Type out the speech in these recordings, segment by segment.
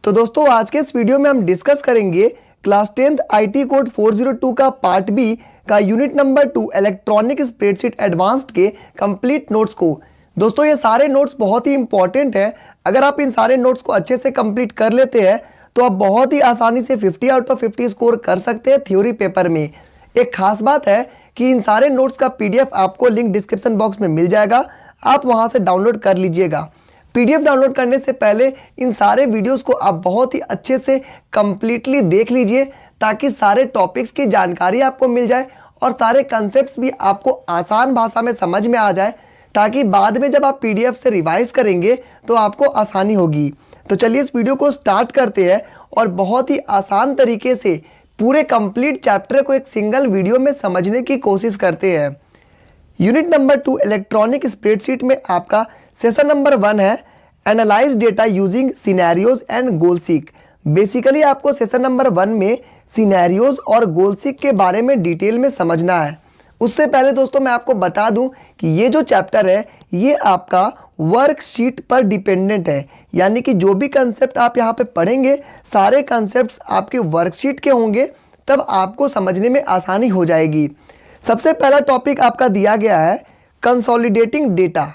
तो दोस्तों आज के इस वीडियो में हम डिस्कस करेंगे क्लास 10th आईटी कोड 402 का पार्ट बी का unit number 2 electronic spreadsheet advanced के कंप्लीट नोट्स को। दोस्तों ये सारे नोट्स बहुत ही इंपॉर्टेंट है। अगर आप इन सारे नोट्स को अच्छे से कंप्लीट कर लेते हैं तो आप बहुत ही आसानी से 50 आउट ऑफ 50 स्कोर कर सकते हैं थ्योरी पेपर में। एक खास बात है कि इन सारे नोट्स का पीडीएफ आपको लिंक डिस्क्रिप्शन बॉक्स में मिल जाएगा, आप वहां से डाउनलोड कर लीजिएगा। पीडीएफ डाउनलोड करने से पहले इन सारे वीडियोस को आप बहुत ही अच्छे से कंप्लीटली देख लीजिए ताकि सारे टॉपिक्स की जानकारी आपको मिल जाए और सारे कंसेप्ट्स भी आपको आसान भाषा में समझ में आ जाए, ताकि बाद में जब आप पीडीएफ से रिवाइज करेंगे तो आपको आसानी होगी। तो चलिए इस वीडियो को स्टार्ट करते हैं और बहुत ही आसान तरीके से पूरे कंप्लीट चैप्टर को एक सिंगल वीडियो में समझने की कोशिश करते हैं। यूनिट नंबर 2 इलेक्ट्रॉनिक स्प्रेडशीट में आपका सेशन नंबर 1 है analyse data using scenarios and goal seek. Basically आपको सेशन नंबर 1 में सिनेरियोज और गोल सीक के बारे में डिटेल में समझना है। उससे पहले दोस्तों मैं आपको बता दूं कि ये जो चैप्टर है ये आपका वर्कशीट पर डिपेंडेंट है, यानी कि जो भी कंसेप्ट आप यहाँ पे पढ़ेंगे सारे कंसेप्ट्स आपके वर्कशीट के होंगे, तब आपको समझने में आसानी हो जाएगी। सबसे पहला टॉपिक आपका दिया गया है कंसोलिडेटिंग डेटा।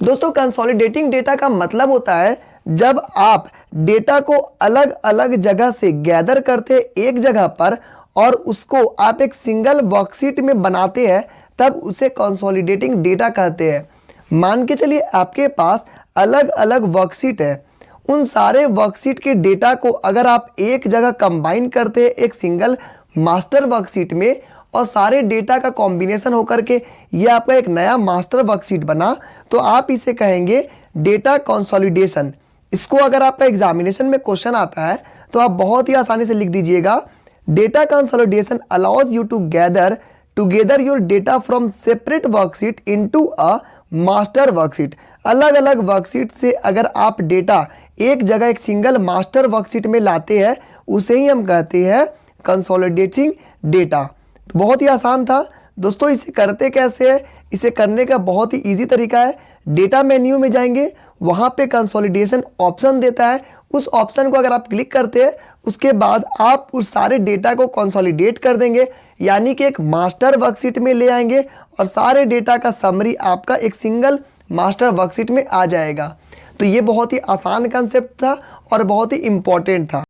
दोस्तों कंसोलिडेटिंग डेटा का मतलब होता है जब आप डेटा को अलग अलग जगह से गैदर करते हैं एक जगह पर और उसको आप एक सिंगल वर्कशीट में बनाते हैं, तब उसे कंसोलिडेटिंग डेटा कहते हैं। मान के चलिए आपके पास अलग अलग वर्कशीट है, उन सारे वर्कशीट के डेटा को अगर आप एक जगह कंबाइन करते हैं एक सिंगल मास्टर वर्कशीट में और सारे डेटा का कॉम्बिनेशन होकर के ये आपका एक नया मास्टर वर्कशीट बना, तो आप इसे कहेंगे डेटा कंसोलिडेशन। इसको अगर आपका एग्जामिनेशन में क्वेश्चन आता है तो आप बहुत ही आसानी से लिख दीजिएगा, data consolidation allows you to gather together your data from separate worksheet into a master worksheet. अलग अलग वर्कशीट से अगर आप डेटा एक जगह एक सिंगल मास्टर वर्कशीट में लाते हैं उसे ही हम कहते हैं कंसोलिडेटिंग डेटा। बहुत ही आसान था दोस्तों। इसे करते कैसे है, इसे करने का बहुत ही इजी तरीका है। डेटा मेन्यू में जाएंगे, वहां पे कंसोलिडेशन ऑप्शन देता है, उस ऑप्शन को अगर आप क्लिक करते हैं उसके बाद आप उस सारे डेटा को कंसोलिडेट कर देंगे, यानी कि एक मास्टर वर्कशीट में ले आएंगे और सारे डेटा का समरी आपका एक सिंगल मास्टर वर्कशीट में आ जाएगा। तो ये बहुत ही आसान कंसेप्ट था और बहुत ही इंपॉर्टेंट था।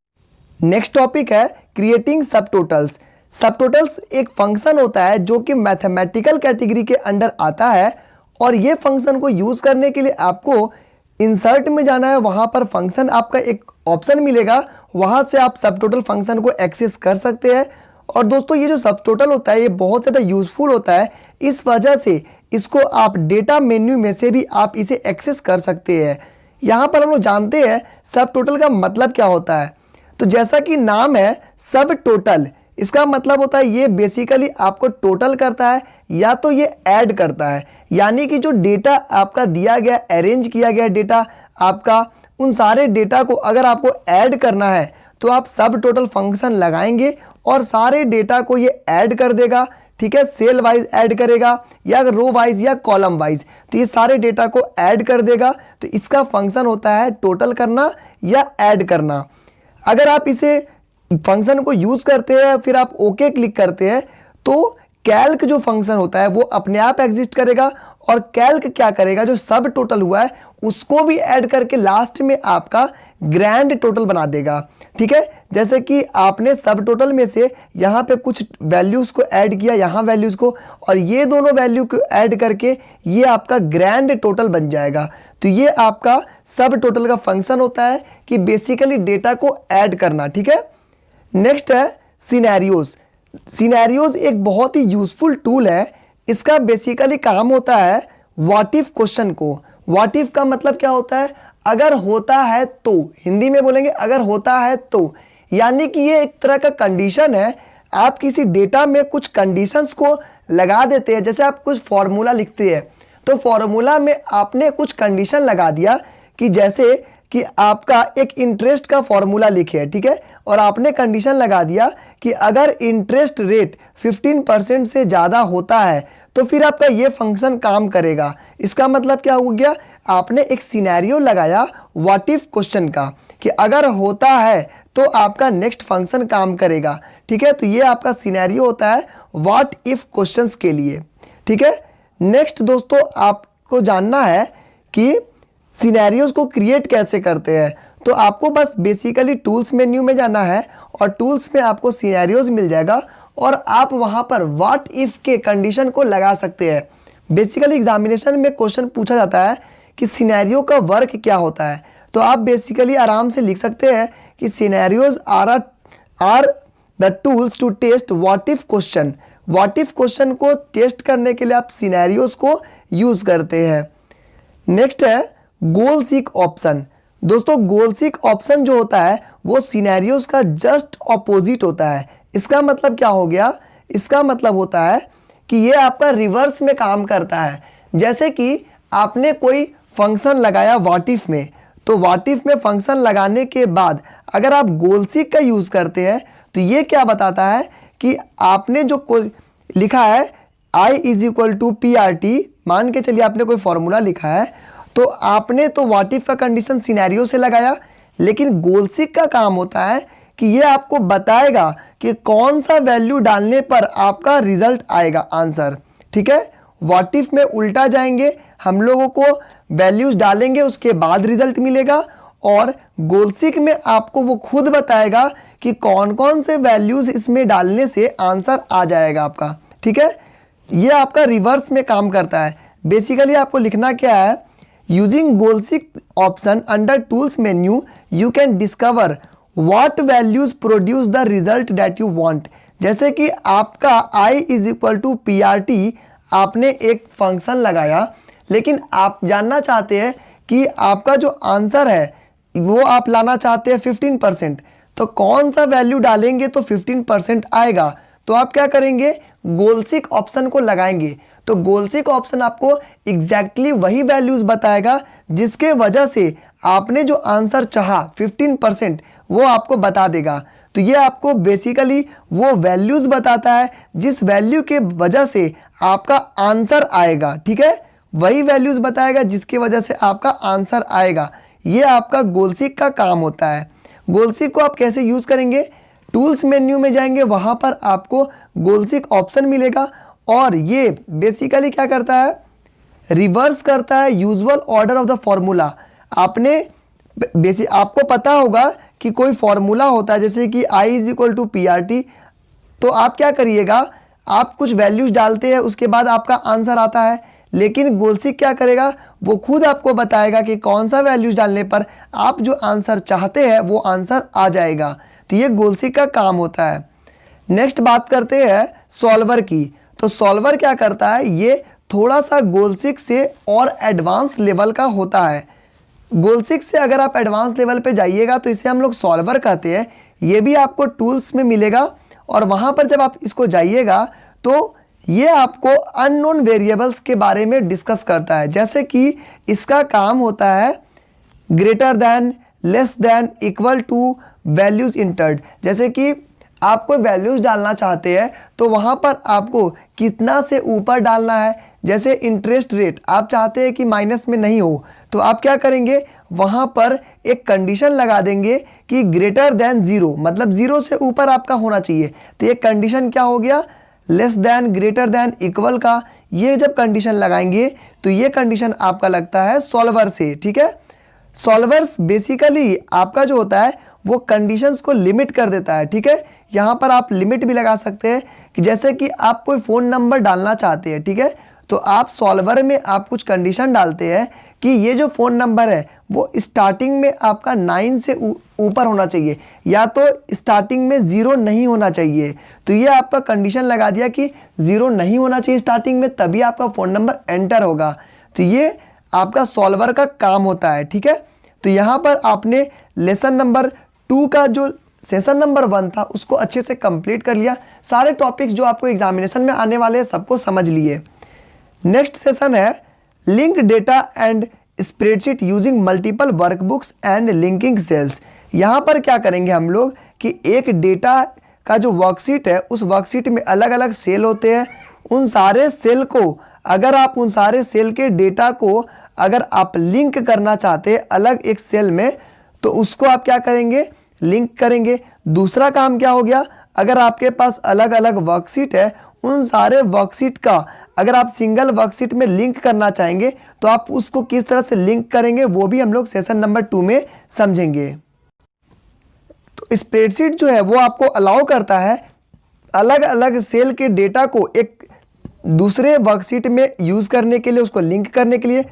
नेक्स्ट टॉपिक है क्रिएटिंग सब टोटल्स। सब टोटल्स एक फंक्शन होता है जो कि मैथमेटिकल कैटेगरी के अंडर आता है और ये फंक्शन को यूज करने के लिए आपको इंसर्ट में जाना है, वहां पर फंक्शन आपका एक ऑप्शन मिलेगा, वहां से आप सब टोटल फंक्शन को एक्सेस कर सकते हैं। और दोस्तों ये जो सब टोटल होता है ये बहुत ज़्यादा यूजफुल होता है, इस वजह से इसको आप डेटा मेन्यू में से भी आप इसे एक्सेस कर सकते हैं। यहाँ पर हम लोग जानते हैं सब टोटल का मतलब क्या होता है। तो जैसा कि नाम है सब टोटल, इसका मतलब होता है ये बेसिकली आपको टोटल करता है या तो ये ऐड करता है, यानी कि जो डेटा आपका दिया गया अरेंज किया गया डेटा आपका, उन सारे डेटा को अगर आपको ऐड करना है तो आप सब टोटल फंक्शन लगाएंगे और सारे डेटा को ये ऐड कर देगा। ठीक है, सेल वाइज ऐड करेगा या रो वाइज या कॉलम वाइज, तो ये सारे डेटा को ऐड कर देगा। तो इसका फंक्शन होता है टोटल करना या ऐड करना। अगर आप इसे फंक्शन को यूज करते हैं फिर आप ओके क्लिक करते हैं तो कैल्क जो फंक्शन होता है वो अपने आप एग्जिस्ट करेगा और कैल्क क्या करेगा, जो सब टोटल हुआ है उसको भी ऐड करके लास्ट में आपका ग्रैंड टोटल बना देगा। ठीक है, जैसे कि आपने सब टोटल में से यहाँ पे कुछ वैल्यूज को ऐड किया, यहाँ वैल्यूज को, और ये दोनों वैल्यू को ऐड करके ये आपका ग्रैंड टोटल बन जाएगा। तो ये आपका सब टोटल का फंक्शन होता है कि बेसिकली डेटा को ऐड करना। ठीक है, नेक्स्ट है सिनेरियोज। सिनेरियोज एक बहुत ही यूजफुल टूल है। इसका बेसिकली काम होता है व्हाट इफ क्वेश्चन को। व्हाट इफ का मतलब क्या होता है, अगर होता है तो, हिंदी में बोलेंगे अगर होता है तो, यानी कि ये एक तरह का कंडीशन है। आप किसी डेटा में कुछ कंडीशंस को लगा देते हैं, जैसे आप कुछ फॉर्मूला लिखते हैं तो फॉर्मूला में आपने कुछ कंडीशन लगा दिया कि जैसे कि आपका एक इंटरेस्ट का फॉर्मूला लिखे है, ठीक है, और आपने कंडीशन लगा दिया कि अगर इंटरेस्ट रेट 15% से ज़्यादा होता है तो फिर आपका ये फंक्शन काम करेगा। इसका मतलब क्या हो गया, आपने एक सिनेरियो लगाया व्हाट इफ क्वेश्चन का। कि अगर होता है तो आपका नेक्स्ट फंक्शन काम करेगा। ठीक है, तो ये आपका सिनेरियो होता है व्हाट इफ क्वेश्चंस के लिए। ठीक है, नेक्स्ट दोस्तों आपको जानना है कि सिनेरियोज को क्रिएट कैसे करते हैं। तो आपको बस बेसिकली टूल्स मेन्यू में जाना है और टूल्स में आपको सिनेरियोज मिल जाएगा और आप वहां पर व्हाट इफ के कंडीशन को लगा सकते हैं। बेसिकली एग्जामिनेशन में क्वेश्चन पूछा जाता है कि सिनेरियो का वर्क क्या होता है, तो आप बेसिकली आराम से लिख सकते हैं कि scenarios are the tools to test what if question. What if question को टेस्ट करने के लिए आप सिनेरियोज को यूज करते हैं। नेक्स्ट है गोल सीक ऑप्शन। दोस्तों गोल सीक ऑप्शन जो होता है वो सिनेरियोज का जस्ट ऑपोजिट होता है। इसका मतलब क्या हो गया, इसका मतलब होता है कि ये आपका रिवर्स में काम करता है। जैसे कि आपने कोई फंक्शन लगाया व्हाट इफ में, तो व्हाट इफ में फंक्शन लगाने के बाद अगर आप गोल सीक का यूज करते हैं तो ये क्या बताता है कि आपने जो कोई लिखा है I is equal to PRT, मान के चलिए आपने कोई फॉर्मूला लिखा है, तो आपने तो व्हाट इफ का कंडीशन सिनेरियो से लगाया, लेकिन गोल सीक का काम होता है कि ये आपको बताएगा कि कौन सा वैल्यू डालने पर आपका रिजल्ट आएगा आंसर। ठीक है, व्हाट इफ में उल्टा जाएंगे, हम लोगों को वैल्यूज डालेंगे उसके बाद रिजल्ट मिलेगा, और गोल सीक में आपको वो खुद बताएगा कि कौन कौन से वैल्यूज इसमें डालने से आंसर आ जाएगा आपका। ठीक है, ये आपका रिवर्स में काम करता है। बेसिकली आपको लिखना क्या है, using goal seek option under tools menu you can discover what values produce the result that you want. जैसे कि आपका I is equal to PRT, आपने एक फंक्शन लगाया, लेकिन आप जानना चाहते हैं कि आपका जो आंसर है वो आप लाना चाहते हैं 15%, तो कौन सा वैल्यू डालेंगे तो 15% आएगा, तो आप क्या करेंगे, गोल सीक ऑप्शन को लगाएंगे। तो गोल सीक ऑप्शन आपको एग्जैक्टली वही वैल्यूज बताएगा जिसके वजह से आपने जो आंसर चाहा 15% वो आपको बता देगा। तो ये आपको बेसिकली वो वैल्यूज बताता है जिस वैल्यू के वजह से आपका आंसर आएगा। ठीक है, वही वैल्यूज बताएगा जिसकी वजह से आपका आंसर आएगा। ये आपका गोल सीक का काम होता है। गोल सीक को आप कैसे यूज करेंगे, टूल्स मेन्यू में जाएंगे, वहां पर आपको गोल सीक ऑप्शन मिलेगा और ये बेसिकली क्या करता है, रिवर्स करता है usual order of the formula. आपको पता होगा कि कोई फॉर्मूला होता है जैसे कि I is equal to PRT, तो आप क्या करिएगा, आप कुछ वैल्यूज डालते हैं उसके बाद आपका आंसर आता है, लेकिन गोल सीक क्या करेगा, वो खुद आपको बताएगा कि कौन सा वैल्यूज डालने पर आप जो आंसर चाहते हैं वो आंसर आ जाएगा। तो ये गोल सीक का काम होता है। नेक्स्ट बात करते हैं सॉल्वर की। तो सॉल्वर क्या करता है, ये थोड़ा सा गोल सीक से और एडवांस लेवल का होता है। गोल सीक से अगर आप एडवांस लेवल पे जाइएगा तो इसे हम लोग सॉल्वर कहते हैं। ये भी आपको टूल्स में मिलेगा और वहाँ पर जब आप इसको जाइएगा तो ये आपको अननोन वेरिएबल्स के बारे में डिस्कस करता है। जैसे कि इसका काम होता है greater than, less than, equal to, values entered. जैसे कि आप कोई वैल्यूज डालना चाहते हैं तो वहाँ पर आपको कितना से ऊपर डालना है। जैसे इंटरेस्ट रेट आप चाहते हैं कि माइनस में नहीं हो, तो आप क्या करेंगे, वहाँ पर एक कंडीशन लगा देंगे कि ग्रेटर दैन 0, मतलब 0 से ऊपर आपका होना चाहिए। तो ये कंडीशन क्या हो गया, less than, greater than, equal का। ये जब कंडीशन लगाएंगे तो ये कंडीशन आपका लगता है सॉल्वर से। ठीक है, सॉल्वर्स बेसिकली आपका जो होता है वो कंडीशंस को लिमिट कर देता है। ठीक है, यहाँ पर आप लिमिट भी लगा सकते हैं कि जैसे कि आप कोई फ़ोन नंबर डालना चाहते हैं, ठीक है, तो आप सॉल्वर में आप कुछ कंडीशन डालते हैं कि ये जो फ़ोन नंबर है वो स्टार्टिंग में आपका 9 से ऊपर होना चाहिए, या तो स्टार्टिंग में 0 नहीं होना चाहिए। तो ये आपका कंडीशन लगा दिया कि 0 नहीं होना चाहिए स्टार्टिंग में, तभी आपका फ़ोन नंबर एंटर होगा। तो ये आपका सॉल्वर का काम होता है। ठीक है, तो यहाँ पर आपने लेसन नंबर 2 का जो सेशन नंबर 1 था उसको अच्छे से कंप्लीट कर लिया। सारे टॉपिक्स जो आपको एग्जामिनेशन में आने वाले हैं सबको समझ लिए। नेक्स्ट सेशन है link data and spreadsheet using multiple workbooks and linking cells. यहाँ पर क्या करेंगे हम लोग कि एक डेटा का जो वर्कशीट है उस वर्कशीट में अलग अलग सेल होते हैं। उन सारे सेल को अगर आप उन सारे सेल के डेटा को अगर आप लिंक करना चाहते हैं अलग एक सेल में, तो उसको आप क्या करेंगे, लिंक करेंगे। दूसरा काम क्या हो गया, अगर आपके पास अलग अलग वर्कशीट है, उन सारे वर्कशीट का अगर आप सिंगल वर्कशीट में लिंक करना चाहेंगे तो आप उसको किस तरह से लिंक करेंगे वो भी हम लोग सेशन नंबर 2 में समझेंगे। तो स्प्रेडशीट जो है वो आपको अलाउ करता है अलग अलग सेल के डेटा को एक दूसरे वर्कशीट में यूज़ करने के लिए, उसको लिंक करने के लिए,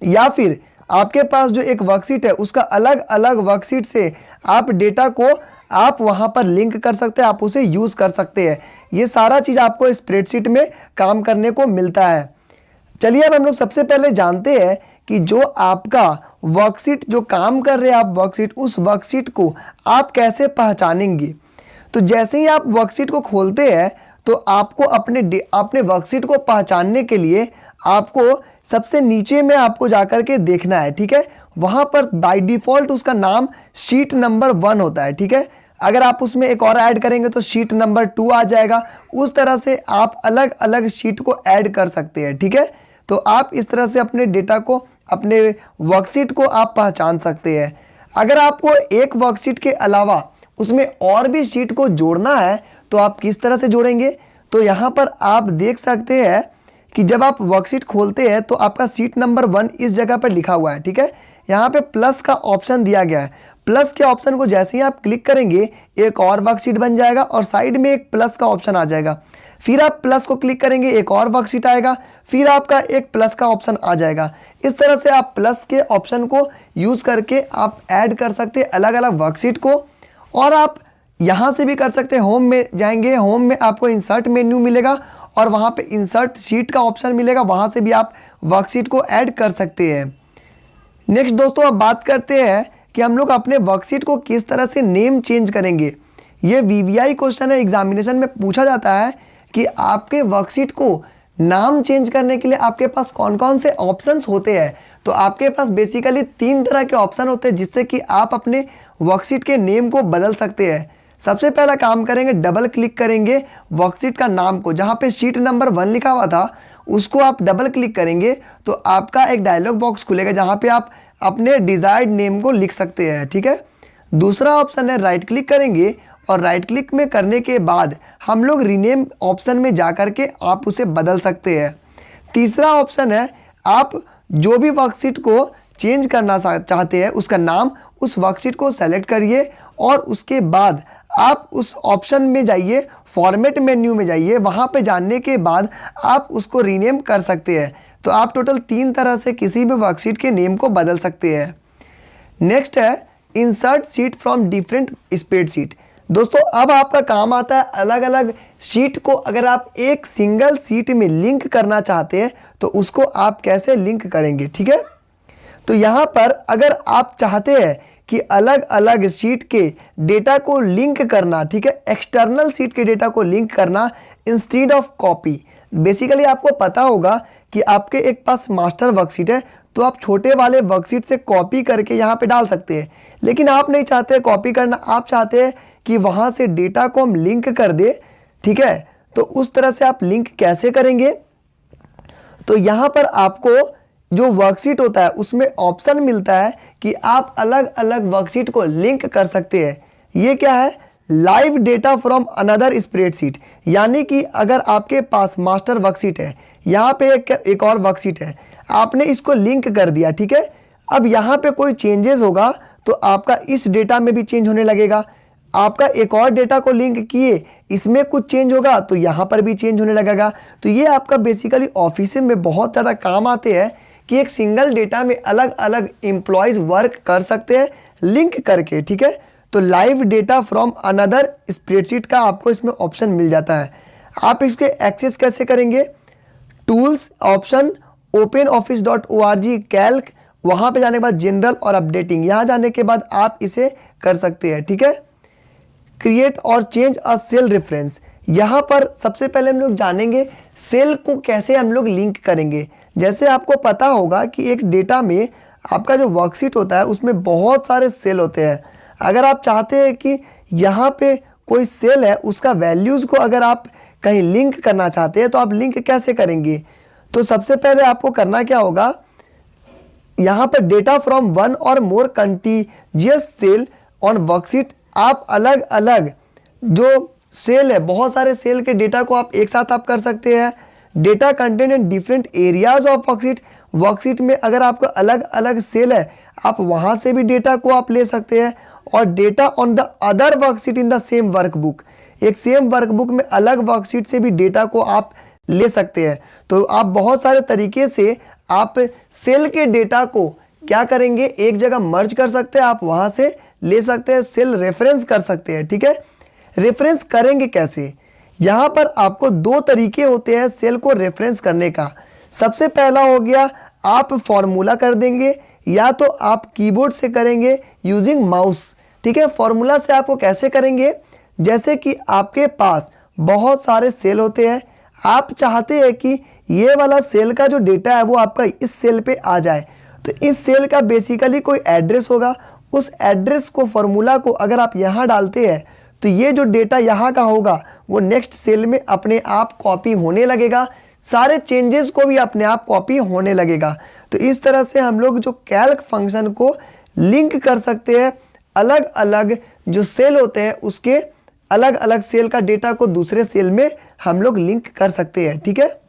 या फिर आपके पास जो एक वर्कशीट है उसका अलग अलग वर्कशीट से आप डेटा को आप वहाँ पर लिंक कर सकते हैं, आप उसे यूज़ कर सकते हैं। ये सारा चीज़ आपको स्प्रेडशीट में काम करने को मिलता है। चलिए अब हम लोग सबसे पहले जानते हैं कि जो आपका वर्कशीट जो काम कर रहे हैं आप वर्कशीट, उस वर्कशीट को आप कैसे पहचानेंगे। तो जैसे ही आप वर्कशीट को खोलते हैं तो आपको अपने वर्कशीट को पहचानने के लिए आपको सबसे नीचे में आपको जाकर के देखना है, ठीक है। वहाँ पर बाय डिफ़ॉल्ट उसका नाम शीट नंबर 1 होता है, ठीक है। अगर आप उसमें एक और ऐड करेंगे तो शीट नंबर 2 आ जाएगा। उस तरह से आप अलग अलग शीट को ऐड कर सकते हैं, ठीक है। तो आप इस तरह से अपने डेटा को, अपने वर्कशीट को आप पहचान सकते हैं। अगर आपको एक वर्कशीट के अलावा उसमें और भी शीट को जोड़ना है तो आप किस तरह से जोड़ेंगे। तो यहाँ पर आप देख सकते हैं कि जब आप वर्कशीट खोलते हैं तो आपका शीट नंबर 1 इस जगह पर लिखा हुआ है, ठीक है। यहाँ पे प्लस का ऑप्शन दिया गया है। प्लस के ऑप्शन को जैसे ही आप क्लिक करेंगे एक और वर्कशीट बन जाएगा और साइड में एक प्लस का ऑप्शन आ जाएगा। फिर आप प्लस को क्लिक करेंगे एक और वर्कशीट आएगा, फिर आपका एक प्लस का ऑप्शन आ जाएगा। इस तरह से आप प्लस के ऑप्शन को यूज़ करके आप ऐड कर सकते हैं अलग अलग वर्कशीट को। और आप यहाँ से भी कर सकते हैं, होम में जाएंगे, होम में आपको इंसर्ट मेन्यू मिलेगा और वहाँ पे इंसर्ट शीट का ऑप्शन मिलेगा, वहाँ से भी आप वर्कशीट को ऐड कर सकते हैं। नेक्स्ट दोस्तों अब बात करते हैं कि हम लोग अपने वर्कशीट को किस तरह से नेम चेंज करेंगे। ये वीवीआई क्वेश्चन है, एग्जामिनेशन में पूछा जाता है कि आपके वर्कशीट को नाम चेंज करने के लिए आपके पास कौन कौन से ऑप्शंस होते हैं। तो आपके पास बेसिकली 3 तरह के ऑप्शन होते हैं जिससे कि आप अपने वर्कशीट के नेम को बदल सकते हैं। सबसे पहला काम करेंगे, डबल क्लिक करेंगे वर्कशीट का नाम को, जहाँ पे शीट नंबर 1 लिखा हुआ था उसको आप डबल क्लिक करेंगे तो आपका एक डायलॉग बॉक्स खुलेगा जहाँ पे आप अपने डिज़ायर्ड नेम को लिख सकते हैं, ठीक है। दूसरा ऑप्शन है राइट क्लिक करेंगे और राइट क्लिक में करने के बाद हम लोग रीनेम ऑप्शन में जा कर के आप उसे बदल सकते हैं। तीसरा ऑप्शन है आप जो भी वर्कशीट को चेंज करना चाहते हैं उसका नाम, उस वर्कशीट को सेलेक्ट करिए और उसके बाद आप उस ऑप्शन में जाइए, फॉर्मेट मेन्यू में जाइए, वहाँ पे जाने के बाद आप उसको रीनेम कर सकते हैं। तो आप टोटल 3 तरह से किसी भी वर्कशीट के नेम को बदल सकते हैं। नेक्स्ट है insert sheet from different spreadsheet. दोस्तों अब आपका काम आता है अलग अलग शीट को अगर आप एक सिंगल शीट में लिंक करना चाहते हैं तो उसको आप कैसे लिंक करेंगे, ठीक है। तो यहाँ पर अगर आप चाहते हैं कि अलग अलग शीट के डेटा को लिंक करना, ठीक है, एक्सटर्नल शीट के डेटा को लिंक करना इंस्टेड ऑफ कॉपी। बेसिकली आपको पता होगा कि आपके एक पास मास्टर वर्कशीट है तो आप छोटे वाले वर्कशीट से कॉपी करके यहाँ पे डाल सकते हैं, लेकिन आप नहीं चाहते कॉपी करना, आप चाहते हैं कि वहाँ से डेटा को हम लिंक कर दे, ठीक है। तो उस तरह से आप लिंक कैसे करेंगे। तो यहाँ पर आपको जो वर्कशीट होता है उसमें ऑप्शन मिलता है कि आप अलग अलग वर्कशीट को लिंक कर सकते हैं। ये क्या है, live data from another spreadsheet. यानी कि अगर आपके पास मास्टर वर्कशीट है, यहाँ पे एक और वर्कशीट है, आपने इसको लिंक कर दिया, ठीक है। अब यहाँ पे कोई चेंजेस होगा तो आपका इस डेटा में भी चेंज होने लगेगा। आपका एक और डेटा को लिंक किए, इसमें कुछ चेंज होगा तो यहाँ पर भी चेंज होने लगेगा। तो ये आपका बेसिकली ऑफिस में बहुत ज़्यादा काम आते हैं कि एक सिंगल डेटा में अलग अलग एम्प्लॉयज़ वर्क कर सकते हैं लिंक करके, ठीक है। तो live data from another spreadsheet का आपको इसमें ऑप्शन मिल जाता है। आप इसके एक्सेस कैसे करेंगे, टूल्स ऑप्शन, openoffice.org कैल्क, वहाँ पे जाने के बाद जनरल और अपडेटिंग, यहाँ जाने के बाद आप इसे कर सकते हैं, ठीक है। क्रिएट और चेंज अ सेल रेफरेंस, यहाँ पर सबसे पहले हम लोग जानेंगे सेल को कैसे हम लोग लिंक करेंगे। जैसे आपको पता होगा कि एक डेटा में आपका जो वर्कशीट होता है उसमें बहुत सारे सेल होते हैं। अगर आप चाहते हैं कि यहाँ पे कोई सेल है उसका वैल्यूज़ को अगर आप कहीं लिंक करना चाहते हैं तो आप लिंक कैसे करेंगे। तो सबसे पहले आपको करना क्या होगा, यहाँ पर डेटा फ्रॉम वन और मोर कंटीजियस सेल ऑन वर्कशीट, आप अलग अलग जो सेल है, बहुत सारे सेल के डेटा को आप एक साथ आप कर सकते हैं। Data content in different areas of worksheet, worksheet में अगर आपका अलग अलग सेल है आप वहाँ से भी डेटा को आप ले सकते हैं। और data on the other worksheet in the same workbook, एक सेम वर्कबुक में अलग वर्कशीट से भी डेटा को आप ले सकते हैं। तो आप बहुत सारे तरीके से आप सेल के डेटा को क्या करेंगे, एक जगह मर्ज कर सकते हैं, आप वहाँ से ले सकते हैं, सेल रेफरेंस कर सकते हैं। ठीक है, रेफरेंस करेंगे कैसे, यहाँ पर आपको दो तरीके होते हैं सेल को रेफरेंस करने का। सबसे पहला हो गया आप फॉर्मूला कर देंगे, या तो आप कीबोर्ड से करेंगे यूजिंग माउस। ठीक है, फॉर्मूला से आपको कैसे करेंगे, जैसे कि आपके पास बहुत सारे सेल होते हैं, आप चाहते हैं कि ये वाला सेल का जो डेटा है वो आपका इस सेल पे आ जाए, तो इस सेल का बेसिकली कोई एड्रेस होगा, उस एड्रेस को फॉर्मूला को अगर आप यहाँ डालते हैं तो ये जो डेटा यहाँ का होगा वो नेक्स्ट सेल में अपने आप कॉपी होने लगेगा, सारे चेंजेस को भी अपने आप कॉपी होने लगेगा। तो इस तरह से हम लोग जो कैल्क फंक्शन को लिंक कर सकते हैं, अलग अलग जो सेल होते हैं उसके अलग अलग सेल का डेटा को दूसरे सेल में हम लोग लिंक कर सकते हैं। ठीक है,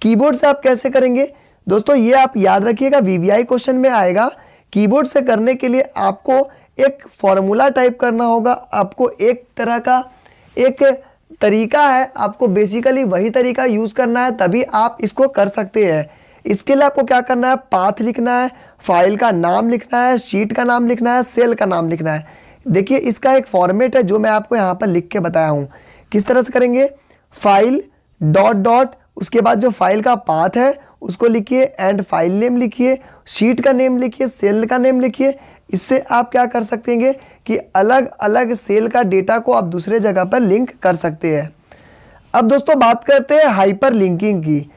कीबोर्ड से आप कैसे करेंगे दोस्तों, ये आप याद रखिएगा, वीवीआई क्वेश्चन में आएगा। कीबोर्ड से करने के लिए आपको एक फॉर्मूला टाइप करना होगा, आपको एक तरह का एक तरीका है, आपको बेसिकली वही तरीका यूज़ करना है, तभी आप इसको कर सकते हैं। इसके लिए आपको क्या करना है, पाथ लिखना है, फाइल का नाम लिखना है, शीट का नाम लिखना है, सेल का नाम लिखना है। देखिए इसका एक फॉर्मेट है जो मैं आपको यहाँ पर लिख के बताया हूँ। किस तरह से करेंगे, फाइल डॉट डॉट, उसके बाद जो फाइल का पाथ है उसको लिखिए, एंड फाइल नेम लिखिए, शीट का नेम लिखिए, सेल का नेम लिखिए। इससे आप क्या कर सकते हैं कि अलग अलग सेल का डेटा को आप दूसरे जगह पर लिंक कर सकते हैं। अब दोस्तों बात करते हैं हाइपर लिंकिंग की।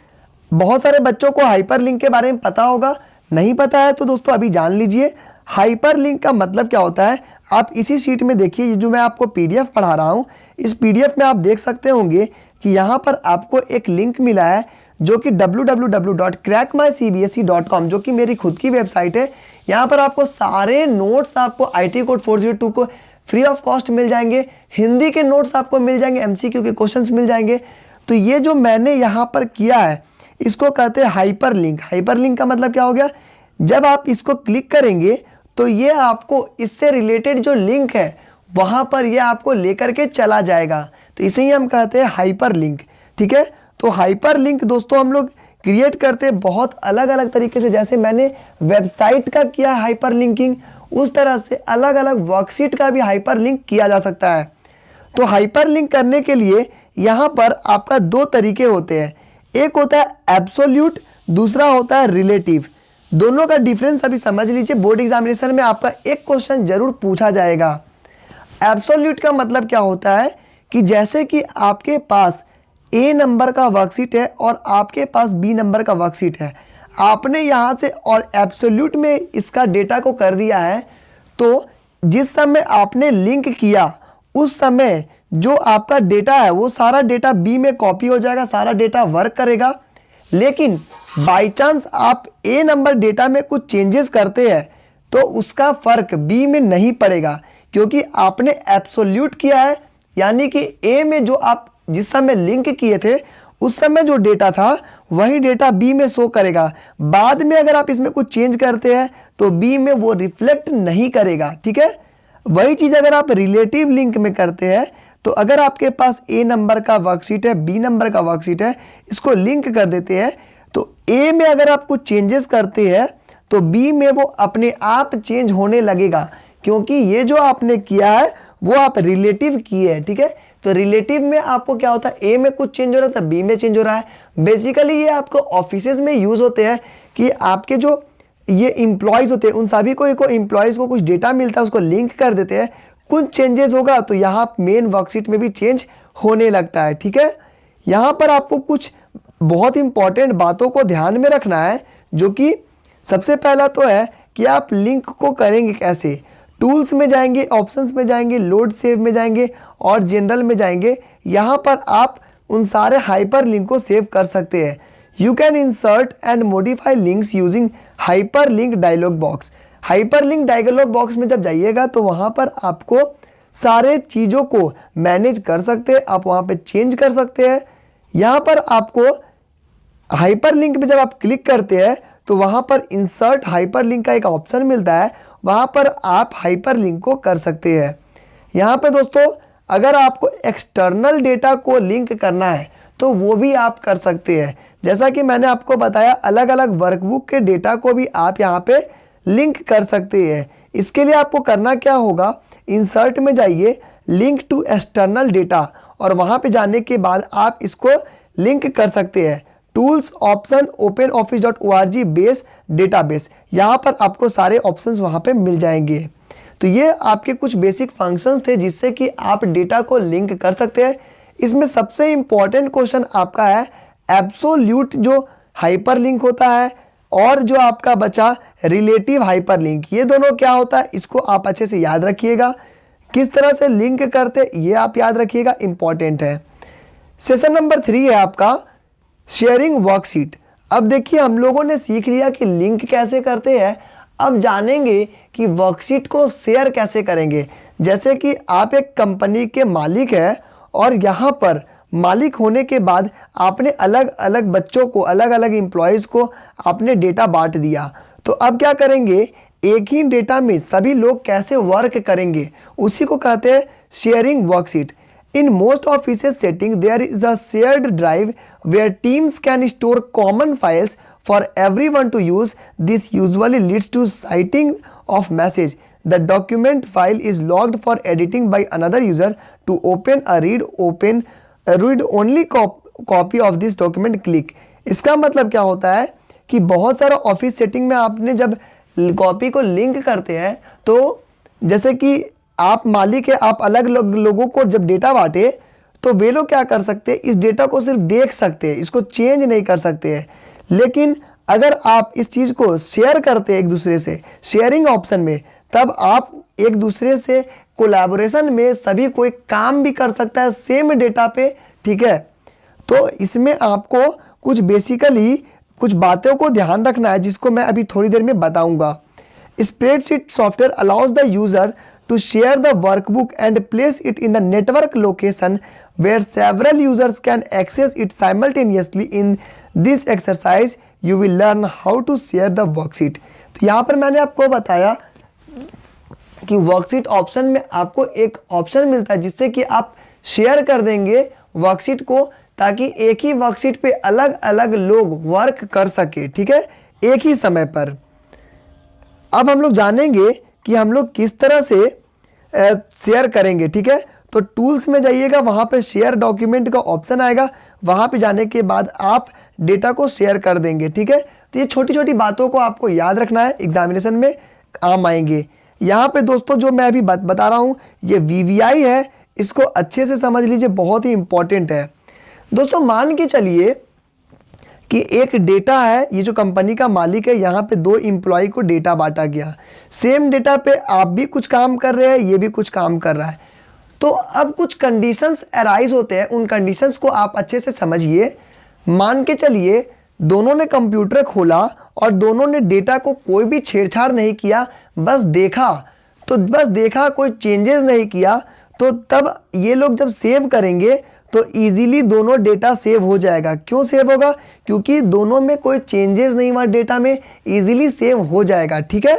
बहुत सारे बच्चों को हाइपर लिंक के बारे में पता होगा, नहीं पता है तो दोस्तों अभी जान लीजिए। हाइपर लिंक का मतलब क्या होता है, आप इसी शीट में देखिए, जो मैं आपको पीडीएफ पढ़ा रहा हूँ, इस पीडीएफ में आप देख सकते होंगे कि यहाँ पर आपको एक लिंक मिला है जो कि www.crackmycbse.com, जो कि मेरी खुद की वेबसाइट है। यहाँ पर आपको सारे नोट्स आपको आईटी कोड 402 को फ्री ऑफ कॉस्ट मिल जाएंगे, हिंदी के नोट्स आपको मिल जाएंगे, एमसीक्यू के क्वेश्चंस मिल जाएंगे। तो ये जो मैंने यहाँ पर किया है इसको कहते हैं हाइपर लिंक। हाइपर लिंक का मतलब क्या हो गया, जब आप इसको क्लिक करेंगे तो ये आपको इससे रिलेटेड जो लिंक है वहाँ पर ये आपको लेकर के चला जाएगा, तो इसे ही हम कहते हैं हाइपर लिंक। ठीक है, तो हाइपर लिंक दोस्तों हम लोग क्रिएट करते हैं बहुत अलग अलग तरीके से, जैसे मैंने वेबसाइट का किया हाइपर लिंकिंग, उस तरह से अलग अलग वर्कशीट का भी हाइपर लिंक किया जा सकता है। तो हाइपर लिंक करने के लिए यहाँ पर आपका दो तरीके होते हैं, एक होता है एब्सोल्यूट, दूसरा होता है रिलेटिव। दोनों का डिफरेंस अभी समझ लीजिए, बोर्ड एग्जामिनेशन में आपका एक क्वेश्चन जरूर पूछा जाएगा। एब्सोल्यूट का मतलब क्या होता है कि जैसे कि आपके पास ए नंबर का वर्कशीट है और आपके पास बी नंबर का वर्कशीट है, आपने यहाँ से और एब्सोल्यूट में इसका डेटा को कर दिया है, तो जिस समय आपने लिंक किया उस समय जो आपका डेटा है वो सारा डेटा बी में कॉपी हो जाएगा, सारा डेटा वर्क करेगा। लेकिन बाय चांस आप ए नंबर डेटा में कुछ चेंजेस करते हैं तो उसका फर्क बी में नहीं पड़ेगा, क्योंकि आपने एब्सोल्यूट किया है, यानी कि ए में जो आप जिस समय लिंक किए थे उस समय जो डेटा था वही डेटा बी में शो करेगा। बाद में अगर आप इसमें कुछ चेंज करते हैं तो बी में वो रिफ्लेक्ट नहीं करेगा। ठीक है, वही चीज़ अगर आप रिलेटिव लिंक में करते हैं तो अगर आपके पास ए नंबर का वर्कशीट है, बी नंबर का वर्कशीट है, इसको लिंक कर देते हैं, तो ए में अगर आप कुछ चेंजेस करते हैं तो बी में वो अपने आप चेंज होने लगेगा, क्योंकि ये जो आपने किया है वो आप रिलेटिव किए हैं। ठीक है, तो रिलेटिव में आपको क्या होता है, ए में कुछ चेंज हो रहा है तो बी में चेंज हो रहा है। बेसिकली ये आपको ऑफिसेज में यूज होते हैं कि आपके जो ये एम्प्लॉयज़ होते हैं उन सभी को एम्प्लॉयज़ को कुछ डेटा मिलता है, उसको लिंक कर देते हैं, कुछ चेंजेस होगा तो यहाँ मेन वर्कशीट में भी चेंज होने लगता है। ठीक है, यहाँ पर आपको कुछ बहुत इंपॉर्टेंट बातों को ध्यान में रखना है, जो कि सबसे पहला तो है कि आप लिंक को करेंगे कैसे। टूल्स में जाएंगे, ऑप्शंस में जाएंगे, लोड सेव में जाएंगे और जनरल में जाएंगे। यहाँ पर आप उन सारे हाइपर लिंक को सेव कर सकते हैं। You can insert and modify links using hyperlink dialogue box. Hyperlink dialogue box में जब जाइएगा तो वहाँ पर आपको सारे चीज़ों को मैनेज कर सकते हैं, आप वहाँ पे चेंज कर सकते हैं। यहाँ पर आपको हाइपरलिंक पे जब आप क्लिक करते हैं तो वहाँ पर इंसर्ट हाइपरलिंक का एक ऑप्शन मिलता है, वहाँ पर आप हाइपरलिंक को कर सकते हैं। यहाँ पे दोस्तों अगर आपको एक्सटर्नल डेटा को लिंक करना है तो वो भी आप कर सकते हैं। जैसा कि मैंने आपको बताया, अलग अलग वर्कबुक के डेटा को भी आप यहाँ पे लिंक कर सकते हैं। इसके लिए आपको करना क्या होगा, इंसर्ट में जाइए, लिंक टू एक्सटर्नल डेटा, और वहाँ पे जाने के बाद आप इसको लिंक कर सकते हैं। Tools option openoffice.org base database, यहाँ पर आपको सारे ऑप्शंस वहाँ पे मिल जाएंगे। तो ये आपके कुछ बेसिक फंक्शंस थे जिससे कि आप डेटा को लिंक कर सकते हैं। इसमें सबसे इम्पॉर्टेंट क्वेश्चन आपका है एब्सोल्यूट जो हाइपरलिंक होता है और जो आपका बचा रिलेटिव हाइपरलिंक, ये दोनों क्या होता है इसको आप अच्छे से याद रखिएगा। किस तरह से लिंक करते ये आप याद रखिएगा, इंपॉर्टेंट है। सेशन नंबर 3 है आपका शेयरिंग वर्कशीट। अब देखिए हम लोगों ने सीख लिया कि लिंक कैसे करते हैं, अब जानेंगे कि वर्कशीट को शेयर कैसे करेंगे। जैसे कि आप एक कंपनी के मालिक हैं और यहाँ पर मालिक होने के बाद आपने अलग अलग बच्चों को, अलग अलग एम्प्लॉयज़ को आपने डेटा बांट दिया, तो अब क्या करेंगे, एक ही डेटा में सभी लोग कैसे वर्क करेंगे, उसी को कहते हैं sharing worksheet. In most offices setting, there is a shared drive where teams can store common files for everyone to use. This usually leads to citing of message. The document file is logged for editing by another user to open a read only copy of this document click. इसका मतलब क्या होता है कि बहुत सारा office setting में आपने जब कॉपी को लिंक करते हैं तो जैसे कि आप मालिक है, आप अलग लोगों को जब डेटा बांटे तो वे लोग क्या कर सकते हैं, इस डेटा को सिर्फ देख सकते हैं, इसको चेंज नहीं कर सकते हैं। लेकिन अगर आप इस चीज़ को शेयर करते हैं एक दूसरे से शेयरिंग ऑप्शन में, तब आप एक दूसरे से कोलैबोरेशन में सभी कोई काम भी कर सकता है सेम डेटा पे, ठीक है। तो इसमें आपको कुछ बेसिकली कुछ बातों को ध्यान रखना है जिसको मैं अभी थोड़ी देर में बताऊंगा। Spreadsheet software allows the user to share the workbook and place it in the network location where several users can access it simultaneously. In this exercise you will learn how to share the worksheet. तो यहाँ पर मैंने आपको बताया कि worksheet option में आपको एक ऑप्शन मिलता है जिससे कि आप शेयर कर देंगे वर्कशीट को, ताकि एक ही वर्कशीट पे अलग अलग लोग वर्क कर सके, ठीक है, एक ही समय पर। अब हम लोग जानेंगे कि हम लोग किस तरह से शेयर करेंगे, ठीक है। तो टूल्स में जाइएगा, वहाँ पे शेयर डॉक्यूमेंट का ऑप्शन आएगा, वहाँ पे जाने के बाद आप डेटा को शेयर कर देंगे, ठीक है। तो ये छोटी छोटी बातों को आपको याद रखना है, एग्जामिनेशन में काम आएंगे। यहाँ पे दोस्तों जो मैं अभी बता रहा हूँ ये VVI है, इसको अच्छे से समझ लीजिए, बहुत ही इंपॉर्टेंट है। दोस्तों मान के चलिए कि एक डेटा है, ये जो कंपनी का मालिक है, यहाँ पे 2 एम्प्लॉय को डेटा बांटा गया, सेम डेटा पे आप भी कुछ काम कर रहे हैं, ये भी कुछ काम कर रहा है। तो अब कुछ कंडीशंस अराइज होते हैं, उन कंडीशंस को आप अच्छे से समझिए। मान के चलिए दोनों ने कंप्यूटर खोला और दोनों ने डेटा को कोई भी छेड़छाड़ नहीं किया, बस देखा, तो बस देखा, कोई चेंजेस नहीं किया, तो तब ये लोग जब सेव करेंगे तो इजीली दोनों डेटा सेव हो जाएगा। क्यों सेव होगा, क्योंकि दोनों में कोई चेंजेस नहीं हुआ, डेटा में इजीली सेव हो जाएगा, ठीक है।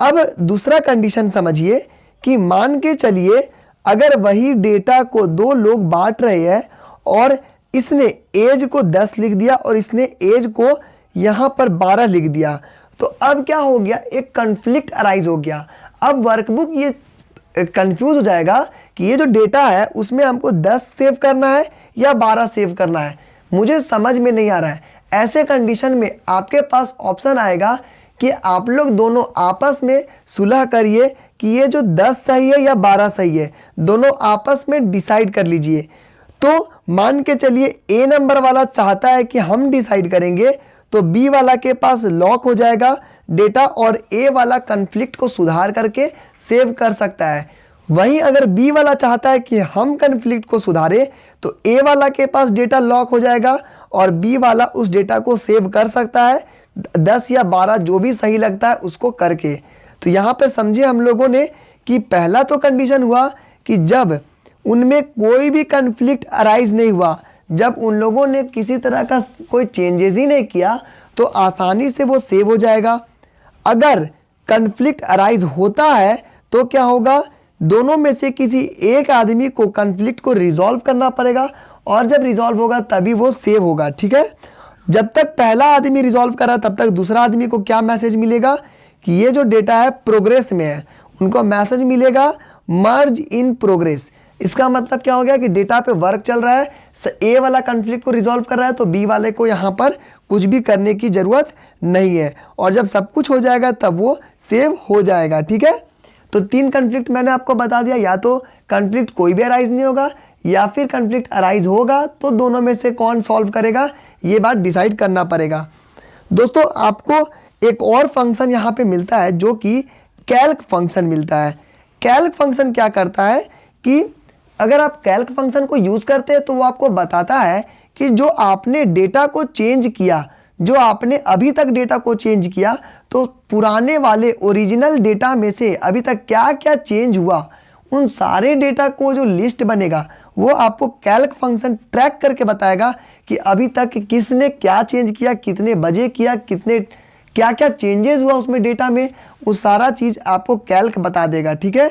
अब दूसरा कंडीशन समझिए कि मान के चलिए अगर वही डेटा को 2 लोग बांट रहे हैं और इसने एज को 10 लिख दिया और इसने एज को यहाँ पर 12 लिख दिया, तो अब क्या हो गया, एक कन्फ्लिक्ट अराइज हो गया। अब वर्कबुक ये कंफ्यूज हो जाएगा कि ये जो डेटा है उसमें हमको 10 सेव करना है या 12 सेव करना है, मुझे समझ में नहीं आ रहा है। ऐसे कंडीशन में आपके पास ऑप्शन आएगा कि आप लोग दोनों आपस में सुलह करिए कि ये जो 10 सही है या 12 सही है, दोनों आपस में डिसाइड कर लीजिए। तो मान के चलिए ए नंबर वाला चाहता है कि हम डिसाइड करेंगे, तो बी वाला के पास लॉक हो जाएगा डेटा और ए वाला कन्फ्लिक्ट को सुधार करके सेव कर सकता है। वहीं अगर बी वाला चाहता है कि हम कन्फ्लिक्ट को सुधारें तो ए वाला के पास डेटा लॉक हो जाएगा और बी वाला उस डेटा को सेव कर सकता है 10 या 12 जो भी सही लगता है उसको करके। तो यहाँ पे समझे हम लोगों ने कि पहला तो कंडीशन हुआ कि जब उनमें कोई भी कन्फ्लिक्ट अराइज नहीं हुआ, जब उन लोगों ने किसी तरह का कोई चेंजेस ही नहीं किया तो आसानी से वो सेव हो जाएगा। अगर कन्फ्लिक्ट अराइज होता है तो क्या होगा, दोनों में से किसी एक आदमी को कन्फ्लिक्ट को रिजॉल्व करना पड़ेगा और जब रिजॉल्व होगा तभी वो सेव होगा। ठीक है, जब तक पहला आदमी रिजॉल्व कर रहा है तब तक दूसरा आदमी को क्या मैसेज मिलेगा कि ये जो डेटा है प्रोग्रेस में है, उनको मैसेज मिलेगा मर्ज इन प्रोग्रेस। इसका मतलब क्या हो गया कि डेटा पे वर्क चल रहा है, ए वाला कन्फ्लिक्ट को रिजॉल्व कर रहा है तो बी वाले को यहाँ पर कुछ भी करने की जरूरत नहीं है और जब सब कुछ हो जाएगा तब वो सेव हो जाएगा। ठीक है, तो 3 कन्फ्लिक्ट मैंने आपको बता दिया, या तो कन्फ्लिक्ट कोई भी अराइज नहीं होगा या फिर कन्फ्लिक्ट अराइज होगा तो दोनों में से कौन सॉल्व करेगा ये बात डिसाइड करना पड़ेगा। दोस्तों आपको एक और फंक्शन यहाँ पे मिलता है जो कि कैल्क फंक्शन मिलता है। कैल्क फंक्शन क्या करता है कि अगर आप कैल्क फंक्शन को यूज़ करते हैं तो वो आपको बताता है कि जो आपने डेटा को चेंज किया, जो आपने अभी तक डेटा को चेंज किया, तो पुराने वाले ओरिजिनल डेटा में से अभी तक क्या क्या चेंज हुआ, उन सारे डेटा को जो लिस्ट बनेगा वो आपको कैल्क फंक्शन ट्रैक करके बताएगा कि अभी तक किसने क्या चेंज किया, कितने बजे किया, कितने क्या क्या चेंजेस हुआ उसमें डेटा में, वो सारा चीज़ आपको कैल्क बता देगा। ठीक है,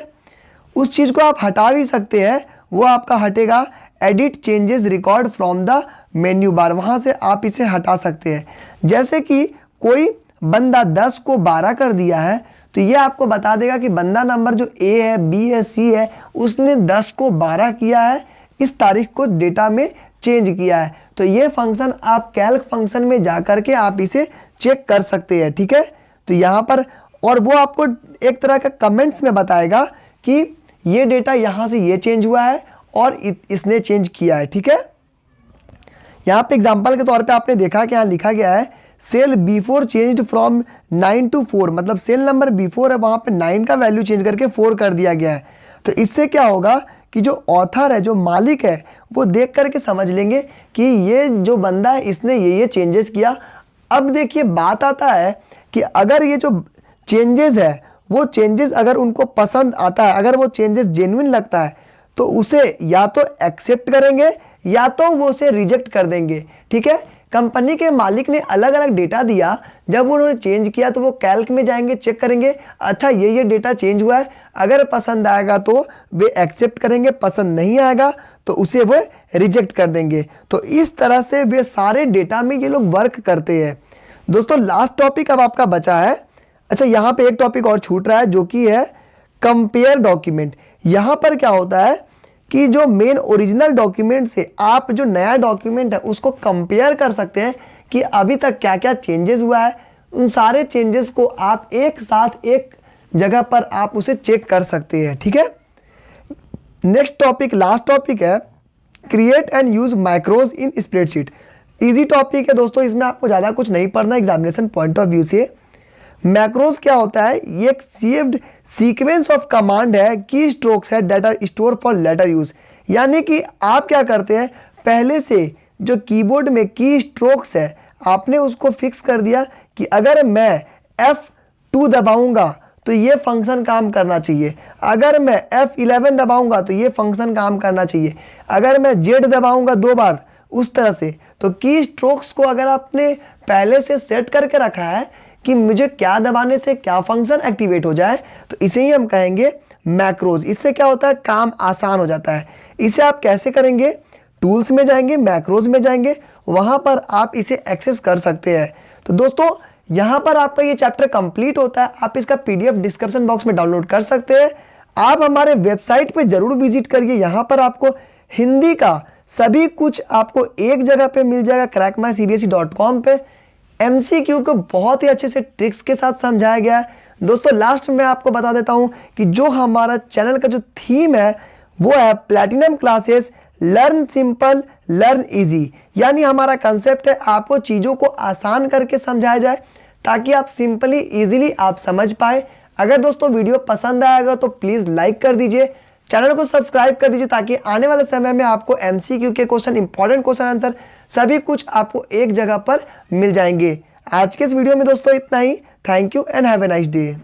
उस चीज़ को आप हटा भी सकते हैं, वो आपका हटेगा edit changes record from the menu bar, वहाँ से आप इसे हटा सकते हैं। जैसे कि कोई बंदा 10 को 12 कर दिया है तो ये आपको बता देगा कि बंदा नंबर जो ए है, बी है, सी है, उसने 10 को 12 किया है, इस तारीख को डेटा में चेंज किया है। तो ये फंक्शन आप कैल्क फंक्शन में जा करके आप इसे चेक कर सकते हैं। ठीक है, तो यहाँ पर और वो आपको एक तरह का कमेंट्स में बताएगा कि ये डेटा यहाँ से ये चेंज हुआ है और इसने चेंज किया है। ठीक है, यहाँ पे एग्जांपल के तौर पे आपने देखा कि यहाँ लिखा गया है cell B4 changed from 9 to 4, मतलब सेल नंबर B4 है वहाँ पे 9 का वैल्यू चेंज करके 4 कर दिया गया है। तो इससे क्या होगा कि जो ऑथर है, जो मालिक है, वो देख करके समझ लेंगे कि ये जो बंदा है इसने ये चेंजेस किया। अब देखिए बात आता है कि अगर ये जो चेंजेस है वो चेंजेस अगर उनको पसंद आता है, अगर वो चेंजेस जेन्युइन लगता है तो उसे या तो एक्सेप्ट करेंगे या तो वो उसे रिजेक्ट कर देंगे। ठीक है, कंपनी के मालिक ने अलग अलग डेटा दिया, जब उन्होंने चेंज किया तो वो कैल्क में जाएंगे, चेक करेंगे अच्छा ये डेटा चेंज हुआ है, अगर पसंद आएगा तो वे एक्सेप्ट करेंगे, पसंद नहीं आएगा तो उसे वो रिजेक्ट कर देंगे। तो इस तरह से वे सारे डेटा में ये लोग वर्क करते हैं। दोस्तों लास्ट टॉपिक अब आपका बचा है। अच्छा, यहाँ पे एक टॉपिक और छूट रहा है जो कि है कंपेयर डॉक्यूमेंट। यहाँ पर क्या होता है कि जो मेन ओरिजिनल डॉक्यूमेंट से आप जो नया डॉक्यूमेंट है उसको कंपेयर कर सकते हैं कि अभी तक क्या क्या चेंजेस हुआ है। उन सारे चेंजेस को आप एक साथ एक जगह पर आप उसे चेक कर सकते हैं। ठीक है, नेक्स्ट टॉपिक, लास्ट टॉपिक है create and use macros in spreadsheet. Easy topic है दोस्तों, इसमें आपको ज़्यादा कुछ नहीं पढ़ना एग्जामिनेशन पॉइंट ऑफ व्यू से। मैक्रोज क्या होता है, ये एक सीव्ड सीक्वेंस ऑफ कमांड है, की स्ट्रोक्स है that are store for later use. यानी कि आप क्या करते हैं, पहले से जो कीबोर्ड में की स्ट्रोक्स है आपने उसको फिक्स कर दिया कि अगर मैं F2 दबाऊंगा तो ये फंक्शन काम करना चाहिए, अगर मैं F11 दबाऊंगा तो ये फंक्शन काम करना चाहिए, अगर मैं Z दबाऊंगा 2 बार उस तरह से। तो की स्ट्रोक्स को अगर आपने पहले से सेट करके रखा है कि मुझे क्या दबाने से क्या फंक्शन एक्टिवेट हो जाए, तो इसे ही हम कहेंगे मैक्रोज। इससे क्या होता है, काम आसान हो जाता है। इसे आप कैसे करेंगे, टूल्स में जाएंगे, मैक्रोज में जाएंगे, वहां पर आप इसे एक्सेस कर सकते हैं। तो दोस्तों यहाँ पर आपका ये चैप्टर कंप्लीट होता है। आप इसका PDF डिस्क्रिप्शन बॉक्स में डाउनलोड कर सकते हैं। आप हमारे वेबसाइट पे जरूर विजिट करिए, यहाँ पर आपको हिंदी का सभी कुछ आपको एक जगह पे मिल जाएगा, crackmycbse.com पे। MCQ को बहुत ही अच्छे से ट्रिक्स के साथ समझाया गया है। दोस्तों लास्ट में आपको बता देता हूं कि जो हमारा चैनल का जो थीम है वो है platinum classes, learn simple learn easy. यानी हमारा कंसेप्ट है आपको चीज़ों को आसान करके समझाया जाए ताकि आप सिंपली इजीली आप समझ पाए। अगर दोस्तों वीडियो पसंद आएगा तो प्लीज़ लाइक कर दीजिए, चैनल को सब्सक्राइब कर दीजिए ताकि आने वाले समय में आपको एमसीक्यू के क्वेश्चन, इंपॉर्टेंट क्वेश्चन आंसर सभी कुछ आपको एक जगह पर मिल जाएंगे। आज के इस वीडियो में दोस्तों इतना ही। Thank you and have a nice day.